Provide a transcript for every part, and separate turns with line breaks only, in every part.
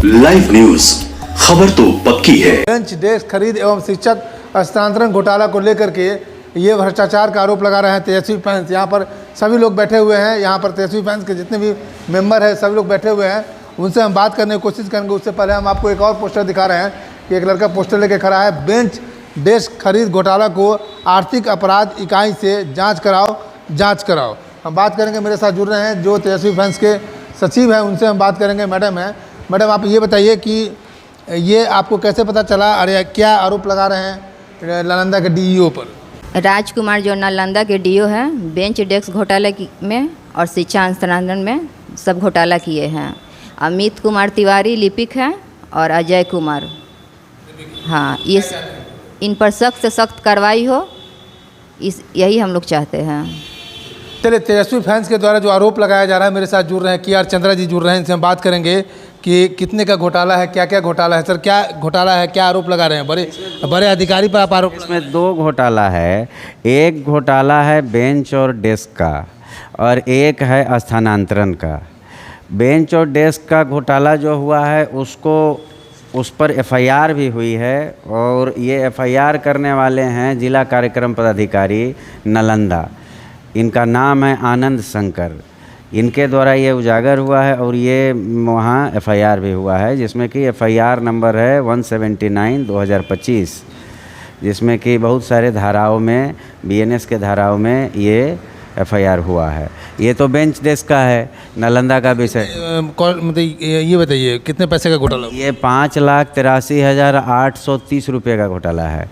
Live news, खबर तो पक्की है।
बेंच डेस्क खरीद एवं शिक्षक हस्तांतरण घोटाला को लेकर के ये भ्रष्टाचार का आरोप लगा रहे हैं तेजस्वी फैंस। यहाँ पर सभी लोग बैठे हुए हैं। यहाँ पर तेजस्वी फैंस के जितने भी मेंबर हैं सभी लोग बैठे हुए हैं। उनसे हम बात करने की कोशिश करेंगे। उससे पहले हम आपको एक और पोस्टर दिखा रहे हैं कि एक लड़का पोस्टर लेके खड़ा है, बेंच डेस्क खरीद घोटाला को आर्थिक अपराध इकाई से जाँच कराओ। हम बात करेंगे, मेरे साथ जुड़ रहे हैं जो तेजस्वी फैंस के सचिव हैं, उनसे हम बात करेंगे। मैडम आप ये बताइए कि ये आपको कैसे पता चला और क्या आरोप लगा रहे हैं नालंदा के डीईओ पर?
राजकुमार जो नालंदा के डीओ हैं, बेंच डेस्क घोटाले में और शिक्षा हस्तांतरण में सब घोटाला किए हैं। अमित कुमार तिवारी लिपिक हैं और अजय कुमार। हाँ, ये इन पर सख्त से सख्त कार्रवाई हो, यही हम लोग चाहते हैं।
चलिए, तेजस्वी फैंस के द्वारा जो आरोप लगाया जा रहा है, मेरे साथ जुड़ रहे हैं KR चंद्रा जी जुड़ रहे हैं। इनसे हम बात करेंगे कि कितने का घोटाला है, क्या क्या घोटाला है। सर, क्या घोटाला है, क्या आरोप लगा रहे हैं? बड़े अधिकारी पर आप आरोप?
इसमें दो घोटाला है। एक घोटाला है बेंच और डेस्क का और एक है स्थानांतरण का। बेंच और डेस्क का घोटाला जो हुआ है उस पर FIR भी हुई है और ये FIR करने वाले हैं जिला कार्यक्रम पदाधिकारी नालंदा। इनका नाम है आनंद शंकर। इनके द्वारा ये उजागर हुआ है और ये वहाँ FIR भी हुआ है, जिसमें कि FIR नंबर है 179/2025, जिसमें कि बहुत सारे धाराओं में BNS के धाराओं में ये FIR हुआ है। ये तो बेंच डेस्क का है, नालंदा का विषय।
मतलब ये बताइए कितने पैसे का घोटाला?
ये 5,83,830 रुपये का घोटाला है,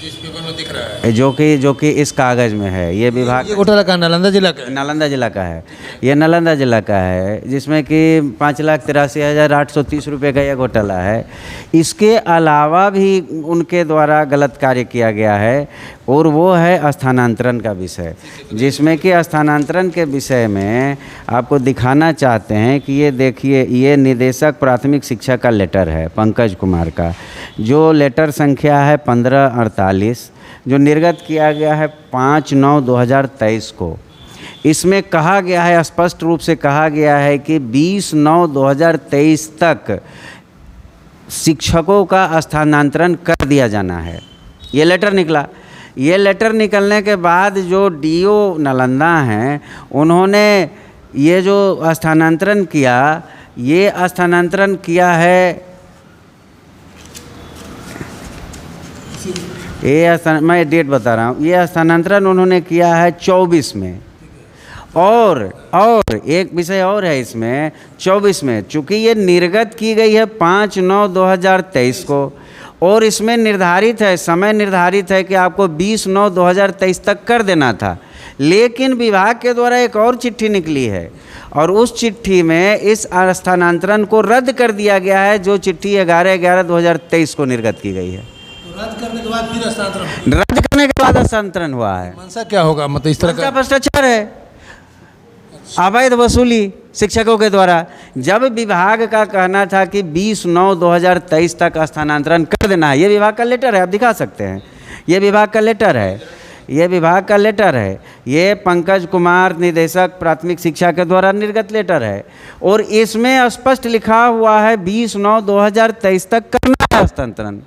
जिस पेपर में दिख रहा है,
जो कि इस कागज़ में है। ये विभाग,
ये घोटाला का नालंदा जिला का?
नालंदा जिला का है। ये नालंदा जिला का है, जिसमें कि 5,83,830 रुपये का ये घोटाला है। इसके अलावा भी उनके द्वारा गलत कार्य किया गया है और वो है स्थानांतरण का विषय, जिसमें कि स्थानांतरण के विषय में आपको दिखाना चाहते हैं कि ये देखिए, ये निदेशक प्राथमिक शिक्षा का लेटर है पंकज कुमार का, जो लेटर संख्या है 1548, जो निर्गत किया गया है 5/9/2023 को। इसमें कहा गया है, स्पष्ट रूप से कहा गया है कि 20/9/2023 तक शिक्षकों का स्थानांतरण कर दिया जाना है। ये लेटर निकला। ये लेटर निकलने के बाद जो DO नालंदा हैं, उन्होंने ये जो स्थानांतरण किया, ये स्थानांतरण किया है, मैं डेट बता रहा हूँ, ये स्थानांतरण उन्होंने किया है 24 में। और एक विषय और है इसमें, 24 में, चूँकि ये निर्गत की गई है 5/9/2023 को और इसमें निर्धारित है, समय निर्धारित है कि आपको 20/9/2023 तक कर देना था। लेकिन विभाग के द्वारा एक और चिट्ठी निकली है और उस चिट्ठी में इस स्थानांतरण को रद्द कर दिया गया है, जो चिट्ठी 11/11/2023 को निर्गत की गई है।
रद्द करने के बाद फिर स्थानांतरण?
रद्द करने के बाद स्थानांतरण हुआ है।
मंशा क्या होगा? मतलब इस तरह का
भ्रष्टाचार है, अवैध वसूली शिक्षकों के द्वारा। जब विभाग का कहना था कि 20/9/2023 तक स्थानांतरण कर देना है, ये विभाग का लेटर है, आप दिखा सकते हैं, ये विभाग का लेटर है, ये विभाग का लेटर है, ये पंकज कुमार निदेशक प्राथमिक शिक्षा के द्वारा निर्गत लेटर है और इसमें स्पष्ट लिखा हुआ है 20/9/2023 तक करना है हस्तांतरण।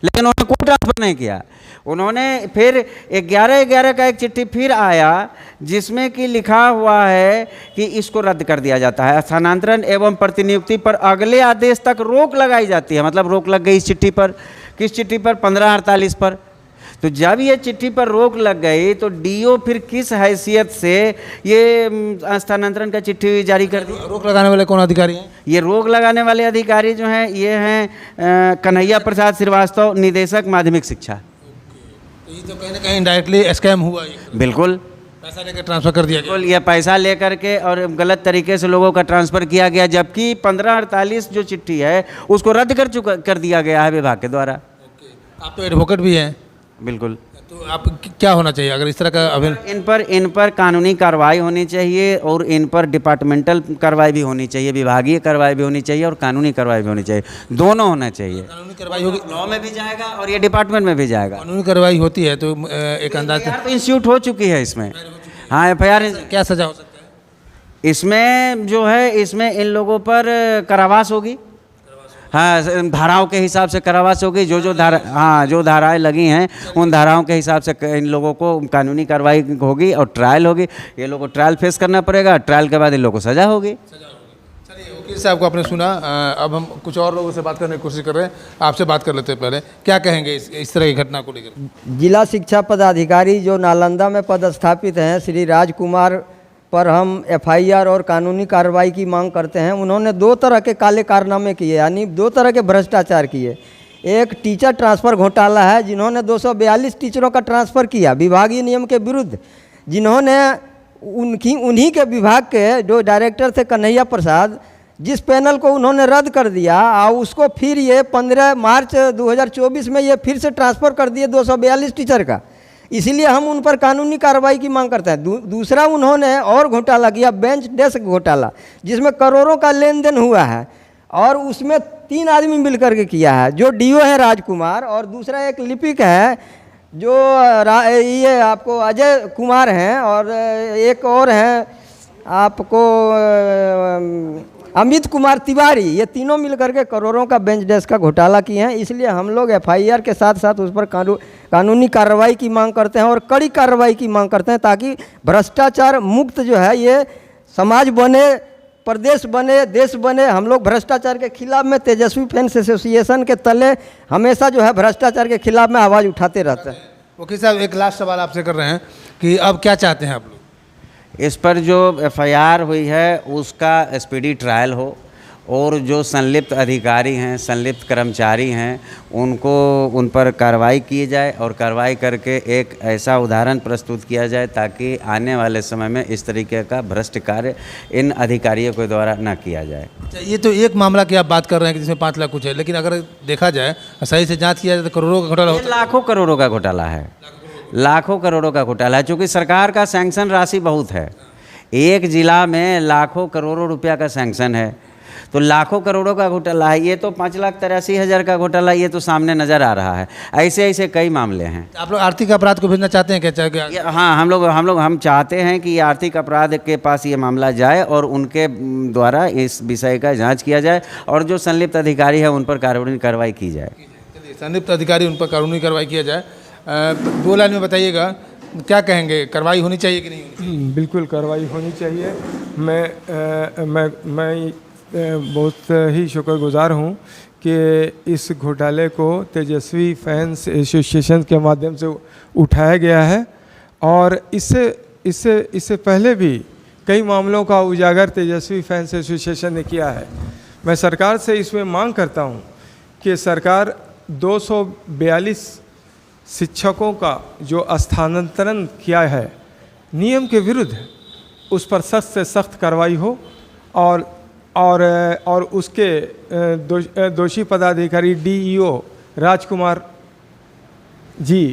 लेकिन उन्होंने कोई ट्रांसफर नहीं किया। उन्होंने फिर 11/11 का एक चिट्ठी फिर आया, जिसमें कि लिखा हुआ है कि इसको रद्द कर दिया जाता है। स्थानांतरण एवं प्रतिनियुक्ति पर अगले आदेश तक रोक लगाई जाती है। मतलब रोक लग गई इस चिट्ठी पर। किस चिट्ठी पर? 1548 पर। तो जब ये चिट्ठी पर रोक लग गई तो DO फिर किस हैसियत से ये स्थानांतरण का चिट्ठी जारी कर दी?
रोक लगाने वाले कौन अधिकारी हैं?
ये रोक लगाने वाले अधिकारी जो हैं, ये हैं कन्हैया प्रसाद श्रीवास्तव, निदेशक माध्यमिक शिक्षा।
तो ये तो कहीं ना कहीं डायरेक्टली स्कैम हुआ।
बिल्कुल,
पैसा लेकर ट्रांसफर कर दिया गया।
ये पैसा लेकर के और गलत तरीके से लोगों का ट्रांसफ़र किया गया, जबकि 1548 जो चिट्ठी है उसको रद्द कर दिया गया है विभाग के द्वारा।
आप तो एडवोकेट भी हैं।
बिल्कुल।
तो आप क्या होना चाहिए अगर इस तरह का?
इन पर कानूनी कार्रवाई होनी चाहिए और इन पर डिपार्टमेंटल कार्रवाई भी होनी चाहिए, विभागीय कार्रवाई भी होनी चाहिए और कानूनी कार्रवाई भी होनी चाहिए। दोनों होना चाहिए।
कानूनी कार्रवाई होगी,
लॉ में भी जाएगा और ये डिपार्टमेंट में भी जाएगा।
कानूनी कार्रवाई होती है तो एक अंदाज
तो इंस्टीट्यूट हो चुकी है इसमें। हाँ, FIR।
क्या सजा हो सकता है
इसमें? जो है, इसमें इन लोगों पर कारावास होगी हाँ, धाराओं के हिसाब से कारावास होगी। जो धारा, हाँ, जो धाराएं लगी हैं उन धाराओं के हिसाब से इन लोगों को कानूनी कार्रवाई होगी और ट्रायल होगी। ये लोगों को ट्रायल फेस करना पड़ेगा, ट्रायल के बाद इन लोगों को सज़ा होगी।
चलिए, वकील साहब को आपने सुना, अब हम कुछ और लोगों से बात करने की कोशिश कर रहे हैं। आपसे बात कर लेते हैं पहले, क्या कहेंगे इस तरह की घटना को लेकर?
जिला शिक्षा पदाधिकारी जो नालंदा में पदस्थापित हैं श्री राजकुमार पर हम एफआईआर और कानूनी कार्रवाई की मांग करते हैं। उन्होंने 2 तरह के काले कारनामे किए, यानी 2 तरह के भ्रष्टाचार किए। एक टीचर ट्रांसफ़र घोटाला है, जिन्होंने 242 टीचरों का ट्रांसफ़र किया विभागीय नियम के विरुद्ध, जिन्होंने उन्हीं के विभाग के जो डायरेक्टर थे कन्हैया प्रसाद, जिस पैनल को उन्होंने रद्द कर दिया और उसको फिर ये 15 मार्च 2024 में ये फिर से ट्रांसफ़र कर दिए 242 टीचर का। इसीलिए हम उन पर कानूनी कार्रवाई की मांग करते हैं। दूसरा, उन्होंने और घोटाला किया, बेंच डेस्क घोटाला, जिसमें करोड़ों का लेन देन हुआ है और उसमें 3 आदमी मिलकर के किया है। जो डीओ है राजकुमार और दूसरा एक लिपिक है जो ये आपको अजय कुमार हैं और एक और हैं आपको अमित कुमार तिवारी। ये तीनों मिलकर के करोड़ों का बेंच डेस्क का घोटाला किए हैं। इसलिए हम लोग एफआईआर के साथ साथ उस पर कानूनी कार्रवाई की मांग करते हैं और कड़ी कार्रवाई की मांग करते हैं, ताकि भ्रष्टाचार मुक्त जो है ये समाज बने, प्रदेश बने, देश बने। हम लोग भ्रष्टाचार के खिलाफ में तेजस्वी फैंस एसोसिएशन के तले हमेशा जो है भ्रष्टाचार के खिलाफ में आवाज़ उठाते रहते हैं।
वकील साहब, एक लास्ट सवाल आपसे कर रहे हैं कि अब क्या चाहते हैं आप लोग?
इस पर जो एफआईआर हुई है उसका स्पीडी ट्रायल हो और जो संलिप्त अधिकारी हैं, संलिप्त कर्मचारी हैं, उन पर कार्रवाई की जाए और कार्रवाई करके एक ऐसा उदाहरण प्रस्तुत किया जाए ताकि आने वाले समय में इस तरीके का भ्रष्ट कार्य इन अधिकारियों के द्वारा न किया जाए।
ये तो एक मामला की आप बात कर रहे हैं कि जिसमें 5 लाख कुछ है, लेकिन अगर देखा जाए, सही से जांच किया जाए तो करोड़ों का घोटाला होता है।
लाखों करोड़ों का घोटाला है, लाखों करोड़ों का घोटाला है, चूँकि सरकार का सैंक्शन राशि बहुत है। एक जिला में लाखों करोड़ों रुपया का सैंक्शन है, तो लाखों करोड़ों का घोटाला है। ये तो 5,83,000 का घोटाला ये तो सामने नज़र आ रहा है। ऐसे ऐसे कई मामले हैं।
आप लोग आर्थिक अपराध को भेजना चाहते हैं क्या?
हाँ, हम चाहते हैं कि ये आर्थिक अपराध के पास ये मामला जाए और उनके द्वारा इस विषय का जांच किया जाए और जो संलिप्त अधिकारी है उन पर कानूनी कार्रवाई की जाए।
चलिए, संलिप्त अधिकारी उन पर कानूनी कार्रवाई किया जाए। 2 लाइन में बताइएगा, क्या कहेंगे, कार्रवाई होनी चाहिए कि नहीं?
बिल्कुल कार्रवाई होनी चाहिए। मैं बहुत ही शुक्रगुजार हूँ कि इस घोटाले को तेजस्वी फैंस एसोसिएशन के माध्यम से उठाया गया है और इससे पहले भी कई मामलों का उजागर तेजस्वी फैंस एसोसिएशन ने किया है। मैं सरकार से इसमें मांग करता हूँ कि सरकार 242 शिक्षकों का जो स्थानांतरण किया है नियम के विरुद्ध, उस पर सख्त से सख्त कार्रवाई हो और उसके दोषी पदाधिकारी डीईओ राजकुमार जी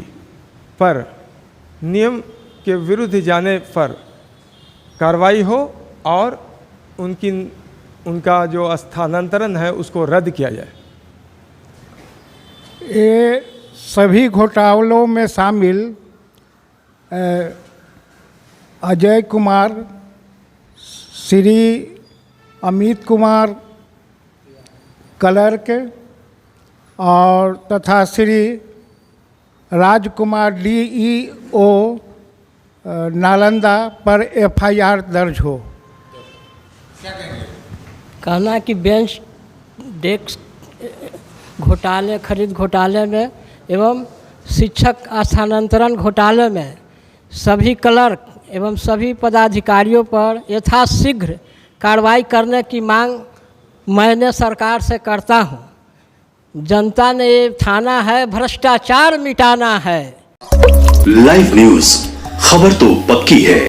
पर नियम के विरुद्ध जाने पर कार्रवाई हो और उनका जो स्थानांतरण है उसको रद्द किया जाए।
ये सभी घोटालों में शामिल अजय कुमार, श्री अमित कुमार क्लर्क और तथा श्री राजकुमार डीईओ नालंदा पर एफआईआर दर्ज हो।
कहना कि बेंच डेस्क घोटाले, खरीद घोटाले में एवं शिक्षक स्थानांतरण घोटाले में सभी क्लर्क एवं सभी पदाधिकारियों पर यथाशीघ्र कार्रवाई करने की मांग मैंने सरकार से करता हूं। जनता ने ये ठाना है, भ्रष्टाचार मिटाना है।
लाइव न्यूज, खबर तो पक्की है।